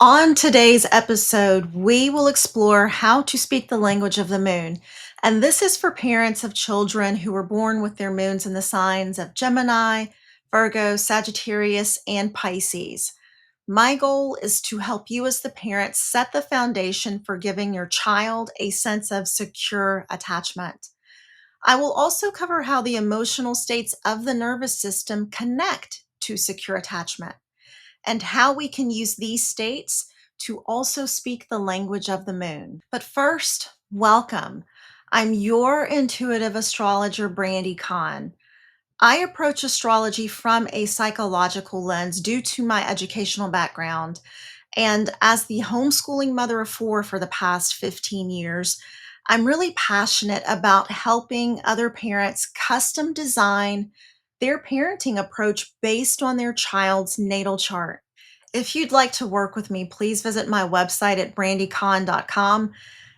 On today's episode, we will explore how to speak the language of the moon. And this is for parents of children who were born with their moons in the signs of Gemini, Virgo, Sagittarius, and Pisces. My goal is to help you as the parent set the foundation for giving your child a sense of secure attachment. I will also cover how the emotional states of the nervous system connect to secure attachment and how we can use these states to also speak the language of the moon. But first, welcome. I'm your intuitive astrologer, Brandy Kahn. I approach astrology from a psychological lens due to my educational background. And as the homeschooling mother of four for the past 15 years, I'm really passionate about helping other parents custom design their parenting approach based on their child's natal chart. If you'd like to work with me, please visit my website at brandycon.com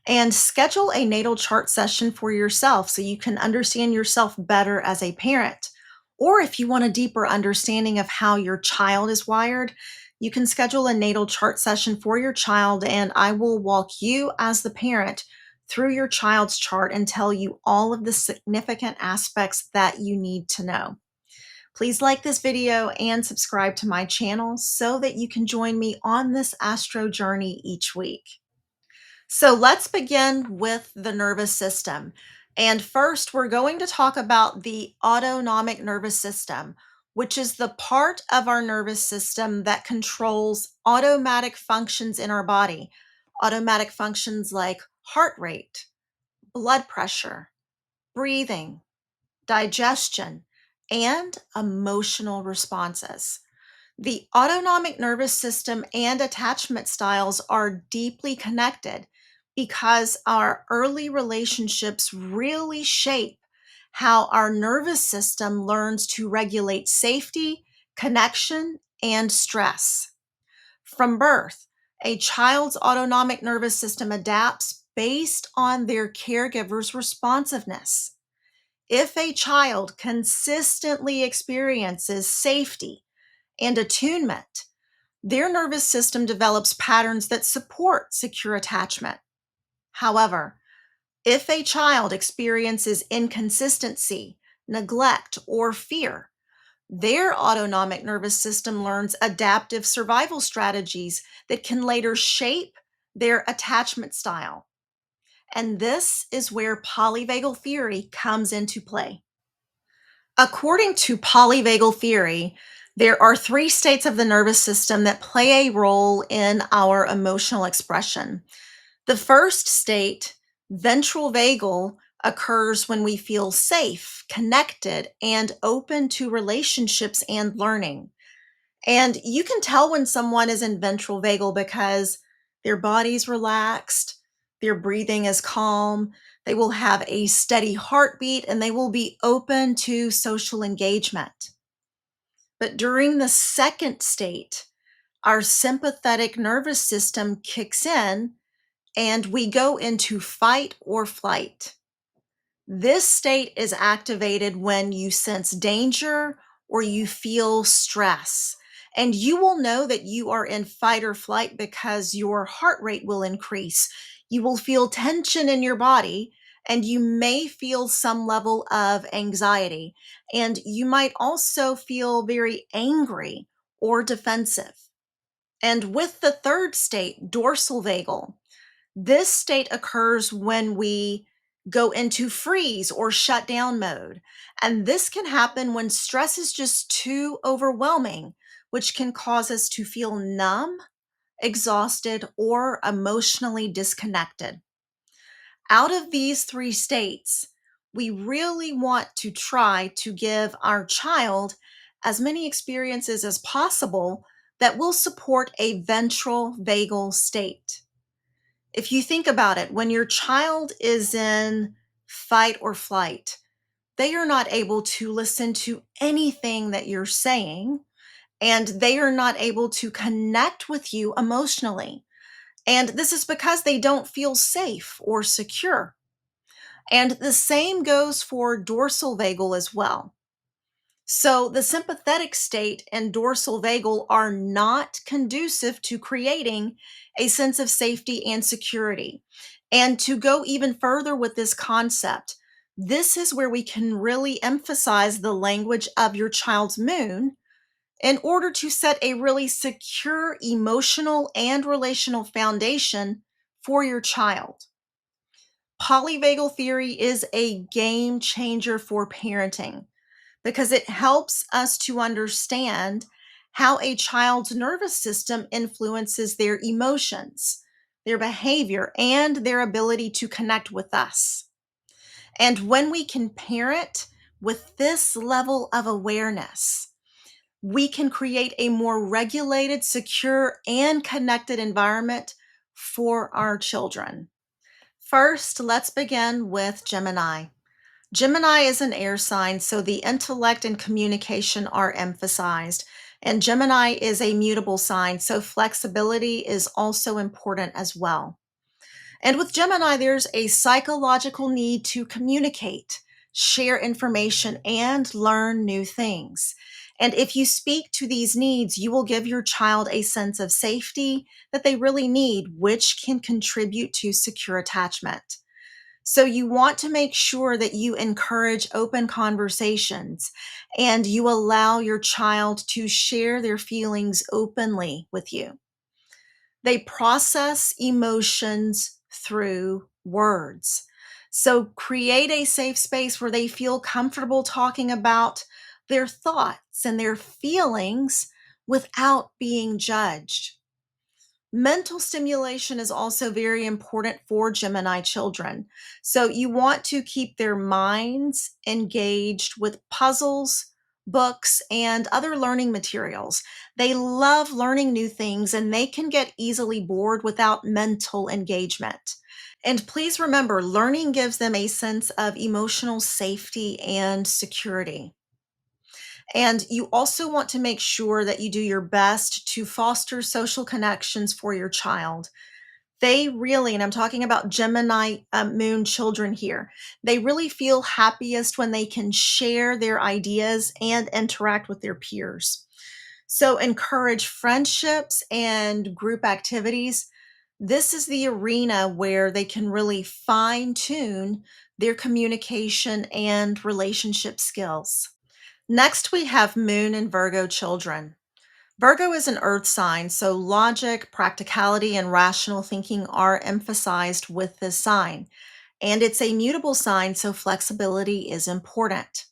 and schedule a natal chart session for yourself so you can understand yourself better as a parent. Or if you want a deeper understanding of how your child is wired, you can schedule a natal chart session for your child, and I will walk you as the parent through your child's chart and tell you all of the significant aspects that you need to know. Please like this video and subscribe to my channel so that you can join me on this astro journey each week. So let's begin with the nervous system. And first, we're going to talk about the autonomic nervous system, which is the part of our nervous system that controls automatic functions in our body. Automatic functions like heart rate, blood pressure, breathing, digestion, and emotional responses. The autonomic nervous system and attachment styles are deeply connected because our early relationships really shape how our nervous system learns to regulate safety, connection, and stress. From birth, a child's autonomic nervous system adapts based on their caregiver's responsiveness. If a child consistently experiences safety and attunement, their nervous system develops patterns that support secure attachment. However, if a child experiences inconsistency, neglect, or fear, their autonomic nervous system learns adaptive survival strategies that can later shape their attachment style. And this is where polyvagal theory comes into play. According to polyvagal theory, there are three states of the nervous system that play a role in our emotional expression. The first state, ventral vagal, occurs when we feel safe, connected, and open to relationships and learning. And you can tell when someone is in ventral vagal because their body's relaxed, their breathing is calm, they will have a steady heartbeat, and they will be open to social engagement. But during the second state, our sympathetic nervous system kicks in and we go into fight or flight. This state is activated when you sense danger or you feel stress. And you will know that you are in fight or flight because your heart rate will increase. You will feel tension in your body, and you may feel some level of anxiety. And you might also feel very angry or defensive. And with the third state, dorsal vagal, this state occurs when we go into freeze or shut down mode. And this can happen when stress is just too overwhelming, which can cause us to feel numb, exhausted, or emotionally disconnected. Out of these three states, we really want to try to give our child as many experiences as possible that will support a ventral vagal state. If you think about it, when your child is in fight or flight, they are not able to listen to anything that you're saying, and they are not able to connect with you emotionally. And this is because they don't feel safe or secure. And the same goes for dorsal vagal as well. So, the sympathetic state and dorsal vagal are not conducive to creating a sense of safety and security. And to go even further with this concept, this is where we can really emphasize the language of your child's moon in order to set a really secure emotional and relational foundation for your child. Polyvagal theory is a game changer for parenting because it helps us to understand how a child's nervous system influences their emotions, their behavior, and their ability to connect with us. And when we can parent with this level of awareness, we can create a more regulated, secure, and connected environment for our children. First, let's begin with Gemini. Gemini is an air sign, so the intellect and communication are emphasized. And Gemini is a mutable sign, so flexibility is also important as well. And with Gemini, there's a psychological need to communicate, share information, and learn new things. And if you speak to these needs, you will give your child a sense of safety that they really need, which can contribute to secure attachment. So, you want to make sure that you encourage open conversations and you allow your child to share their feelings openly with you. They process emotions through words. So create a safe space where they feel comfortable talking about their thoughts and their feelings without being judged. Mental stimulation is also very important for Gemini children. So you want to keep their minds engaged with puzzles, books, and other learning materials. They love learning new things and they can get easily bored without mental engagement. And please remember, learning gives them a sense of emotional safety and security. And you also want to make sure that you do your best to foster social connections for your child. They really, and I'm talking about Gemini moon children here, they really feel happiest when they can share their ideas and interact with their peers. So encourage friendships and group activities. This is the arena where they can really fine tune their communication and relationship skills. Next, we have Moon and Virgo children. Virgo is an earth sign, so logic, practicality, and rational thinking are emphasized with this sign. And it's a mutable sign, so flexibility is important.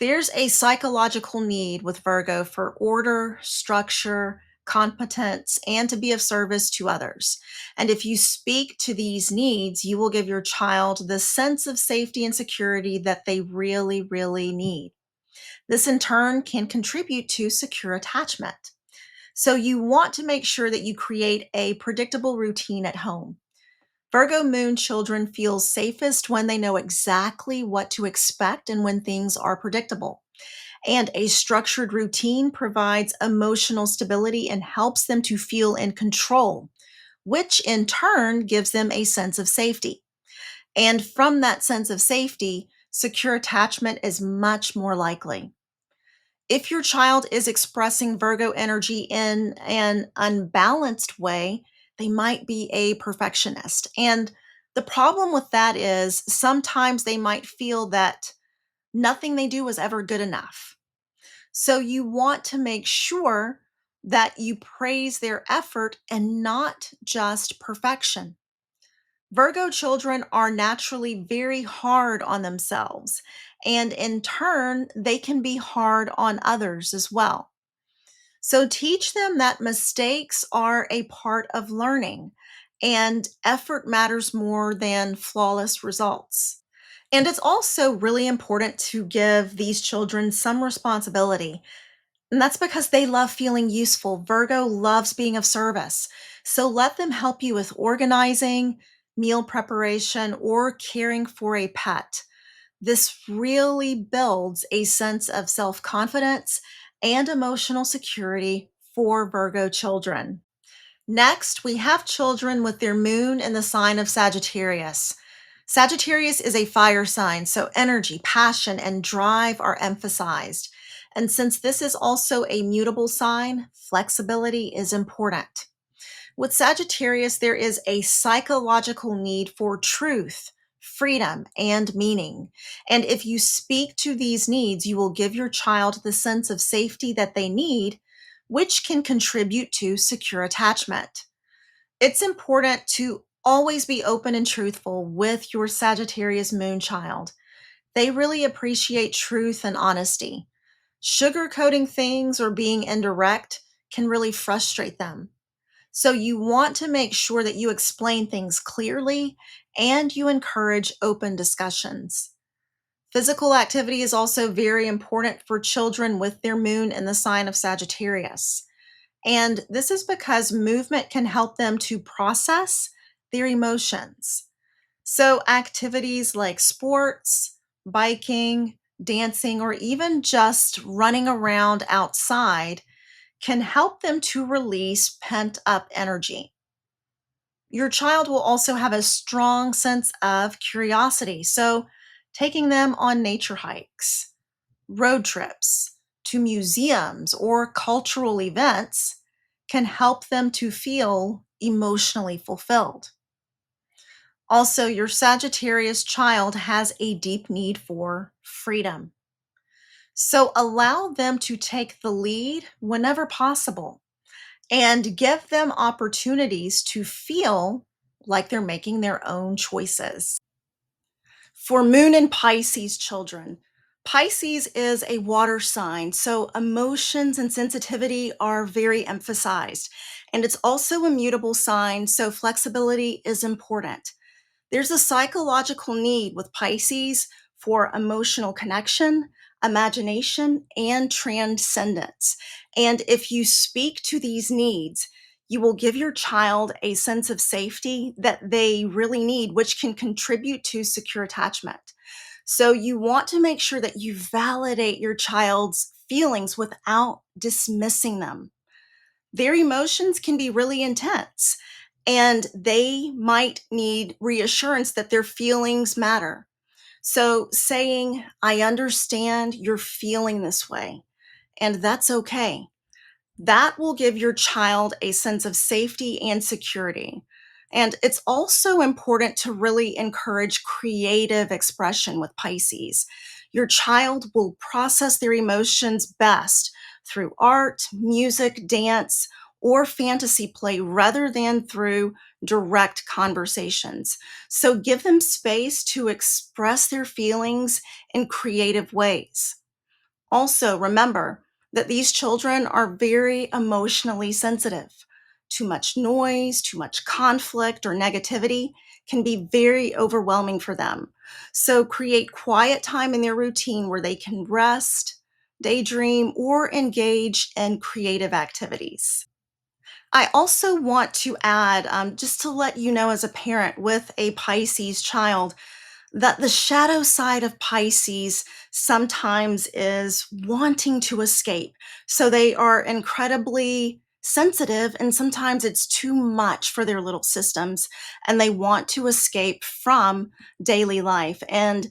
There's a psychological need with Virgo for order, structure, competence, and to be of service to others. And if you speak to these needs, you will give your child the sense of safety and security that they really, really need. This in turn can contribute to secure attachment. So you want to make sure that you create a predictable routine at home. Virgo moon children feel safest when they know exactly what to expect and when things are predictable. And a structured routine provides emotional stability and helps them to feel in control, which in turn gives them a sense of safety. And from that sense of safety, secure attachment is much more likely. If your child is expressing Virgo energy in an unbalanced way, they might be a perfectionist. And the problem with that is sometimes they might feel that nothing they do is ever good enough. So you want to make sure that you praise their effort and not just perfection. Virgo children are naturally very hard on themselves, and in turn, they can be hard on others as well. So teach them that mistakes are a part of learning and effort matters more than flawless results. And it's also really important to give these children some responsibility. And that's because they love feeling useful. Virgo loves being of service. So let them help you with organizing, meal preparation, or caring for a pet. This really builds a sense of self confidence and emotional security for Virgo children. Next, we have children with their moon in the sign of Sagittarius. Sagittarius is a fire sign, so energy, passion, and drive are emphasized. And since this is also a mutable sign, flexibility is important. With Sagittarius, there is a psychological need for truth, freedom, and meaning. And if you speak to these needs, you will give your child the sense of safety that they need, which can contribute to secure attachment. It's important to always be open and truthful with your Sagittarius moon child. They really appreciate truth and honesty. Sugarcoating things or being indirect can really frustrate them. So you want to make sure that you explain things clearly and you encourage open discussions. Physical activity is also very important for children with their moon in the sign of Sagittarius. And this is because movement can help them to process their emotions. So activities like sports, biking, dancing, or even just running around outside can help them to release pent up energy. Your child will also have a strong sense of curiosity. So, taking them on nature hikes, road trips, to museums, or cultural events can help them to feel emotionally fulfilled. Also, your Sagittarius child has a deep need for freedom. So, allow them to take the lead whenever possible and give them opportunities to feel like they're making their own choices. For Moon and Pisces children, Pisces is a water sign, so emotions and sensitivity are very emphasized. And it's also a mutable sign, so flexibility is important. There's a psychological need with Pisces for emotional connection, imagination, and transcendence. And if you speak to these needs, you will give your child a sense of safety that they really need, which can contribute to secure attachment. So you want to make sure that you validate your child's feelings without dismissing them. Their emotions can be really intense and they might need reassurance that their feelings matter. So saying, I understand you're feeling this way, and that's okay. That will give your child a sense of safety and security. And it's also important to really encourage creative expression with Pisces. Your child will process their emotions best through art, music, dance, or fantasy play rather than through direct conversations. So give them space to express their feelings in creative ways. Also, remember that these children are very emotionally sensitive. Too much noise, too much conflict, or negativity can be very overwhelming for them. So, create quiet time in their routine where they can rest, daydream, or engage in creative activities. I also want to add, just to let you know as a parent with a Pisces child, that the shadow side of Pisces sometimes is wanting to escape. So they are incredibly sensitive, and sometimes it's too much for their little systems, and they want to escape from daily life. And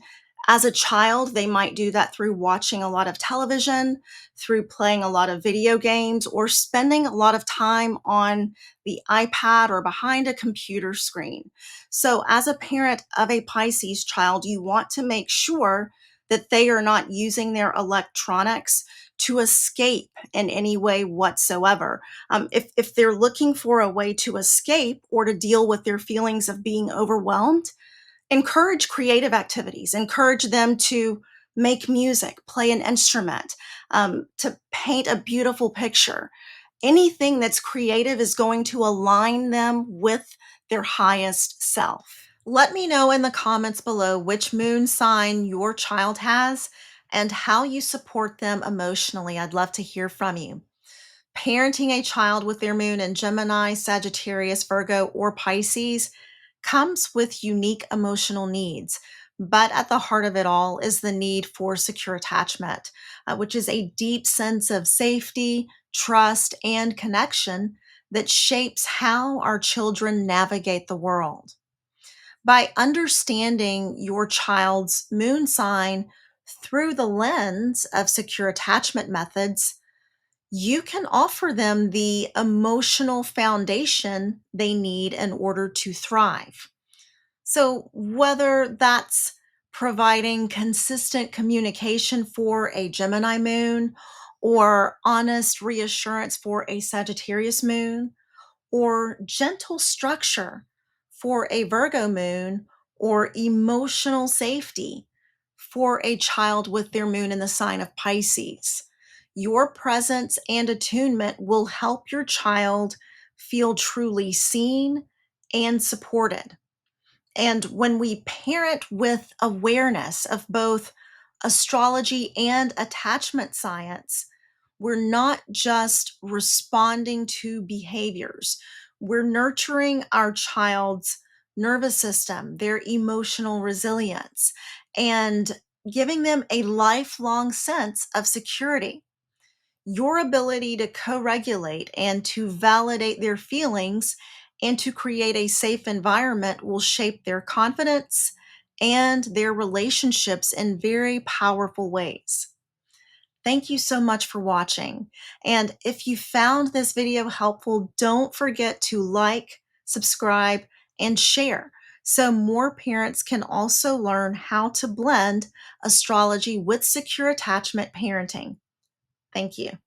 as a child, they might do that through watching a lot of television, through playing a lot of video games, or spending a lot of time on the iPad or behind a computer screen. So, as a parent of a Pisces child, you want to make sure that they are not using their electronics to escape in any way whatsoever. If they're looking for a way to escape or to deal with their feelings of being overwhelmed, encourage creative activities, encourage them to make music, play an instrument, to paint a beautiful picture. Anything that's creative is going to align them with their highest self. Let me know in the comments below which moon sign your child has and how you support them emotionally. I'd love to hear from you. Parenting a child with their moon in Gemini, Sagittarius, Virgo, or Pisces comes with unique emotional needs. But at the heart of it all is the need for secure attachment, which is a deep sense of safety, trust, and connection that shapes how our children navigate the world. By understanding your child's moon sign, Through the lens of secure attachment methods, you can offer them the emotional foundation they need in order to thrive. So, whether that's providing consistent communication for a Gemini moon, or honest reassurance for a Sagittarius moon, or gentle structure for a Virgo moon, or emotional safety for a child with their moon in the sign of Pisces. Your presence and attunement will help your child feel truly seen and supported. And when we parent with awareness of both astrology and attachment science, we're not just responding to behaviors, we're nurturing our child's nervous system, their emotional resilience, and giving them a lifelong sense of security. Your ability to co regulate and to validate their feelings and to create a safe environment will shape their confidence and their relationships in very powerful ways. Thank you so much for watching. And if you found this video helpful, don't forget to like, subscribe, and share so more parents can also learn how to blend astrology with secure attachment parenting. Thank you.